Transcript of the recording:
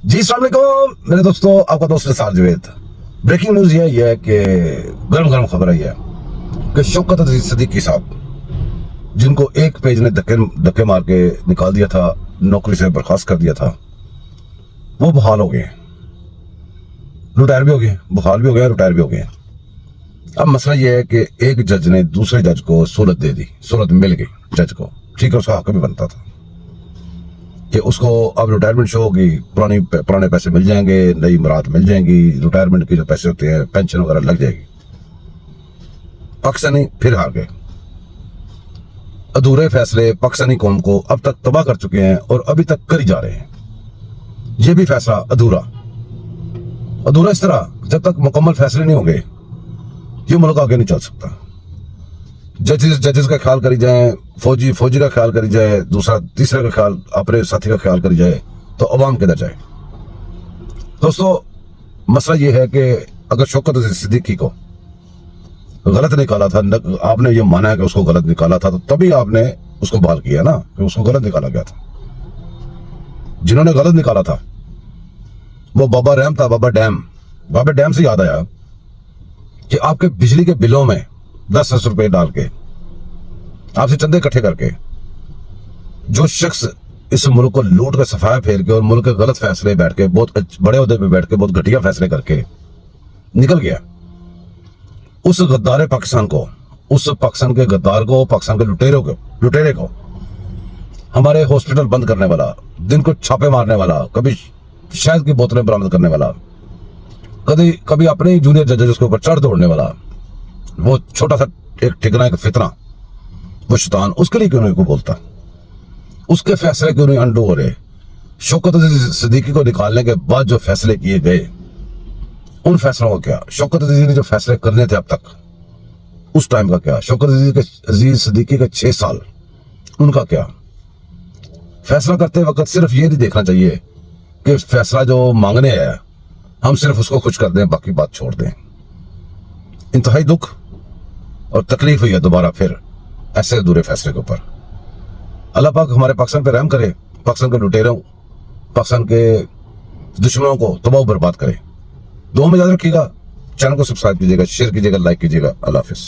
जी अस्सलाम वालेकुम मेरे दोस्तों, आपका दोस्त निसार जावेद। ब्रेकिंग न्यूज ये है कि गर्म गर्म खबर आई है कि शौकत अजीज सिद्दीकी साहब, जिनको एक पेज ने धक्के मार के निकाल दिया था, नौकरी से बर्खास्त कर दिया था, वो बहाल हो गए, रिटायर भी हो गए, बहाल भी हो गए, रिटायर भी हो गए। अब मसला ये है कि एक जज ने दूसरे जज को सहूलत दे दी, सहूलत मिल गई जज को, ठीक है, उसका हक भी बनता था कि उसको अब रिटायरमेंट शो होगी, पुराने पैसे मिल जाएंगे, नई मुराद मिल जाएंगी, रिटायरमेंट के जो पैसे होते हैं, पेंशन वगैरह लग जाएगी। पाकिस्तानी फिर हार गए। अधूरे फैसले पाकिस्तानी कौम को अब तक तबाह कर चुके हैं और अभी तक कर ही जा रहे हैं। यह भी फैसला अधूरा इस तरह, जब तक मुकम्मल फैसले नहीं होंगे ये मुल्क आगे नहीं चल सकता। जजेस का ख्याल करी जाए, फौजी का ख्याल करी जाए, दूसरा तीसरे का ख्याल, अपने साथी का ख्याल करी जाए, तो अवाम किधर जाए। दोस्तों, मसला ये है कि अगर शौकत अजीज सिद्दीकी को गलत निकाला था, आपने ये माना है कि उसको गलत निकाला था, तो तभी आपने उसको बहाल किया ना, कि उसको गलत निकाला गया था। जिन्होंने गलत निकाला था वो बाबा रहम था, बाबा डैम से याद आया कि आपके बिजली के बिलों में 10 रुपए डाल के, आपसे चंदे इकट्ठे करके, जो शख्स इस मुल्क को लूट कर सफाया फेर के और मुल्क के गलत फैसले बैठ के, बहुत बड़े ओहदे पे बैठ के बहुत घटिया फैसले करके निकल गया, उस गद्दार पाकिस्तान को, उस पाकिस्तान के गद्दार को, पाकिस्तान के लुटेरे को हमारे हॉस्पिटल बंद करने वाला, दिन को छापे मारने वाला, कभी शहद की बोतलें बरामद करने वाला, कभी अपने ही जूनियर जजेस के ऊपर चढ़ दौड़ने वाला, वो छोटा सा एक ठिकाना, एक फितना, वो शैतान, उसके लिए क्यों नहीं को बोलता? उसके फैसले क्यों नहीं अंडू हो रहे? शौकत अजीज सिद्दीकी को निकालने के बाद जो फैसले किए गए, उन फैसलों का क्या? शौकत अजीज ने जो फैसले करने थे अब तक, उस टाइम का क्या? शौकत अजीज सिद्दीकी के 6 साल, उनका क्या? फैसला करते वक्त सिर्फ ये नहीं देखना चाहिए कि फैसला जो मांगने आया हम सिर्फ उसको खुश कर दें, बाकी बात छोड़ दें। इंतहाई दुख और तकलीफ हुई है दोबारा फिर ऐसे अधूरे फैसले के ऊपर। अल्लाह पाक हमारे पाकिस्तान पे रहम करे, पाकिस्तान के लुटेरों, पाकिस्तान के दुश्मनों को तबाह बर्बाद करे। दुआ में याद रखिएगा, चैनल को सब्सक्राइब कीजिएगा, शेयर कीजिएगा, लाइक कीजिएगा। अल्लाह हाफिज।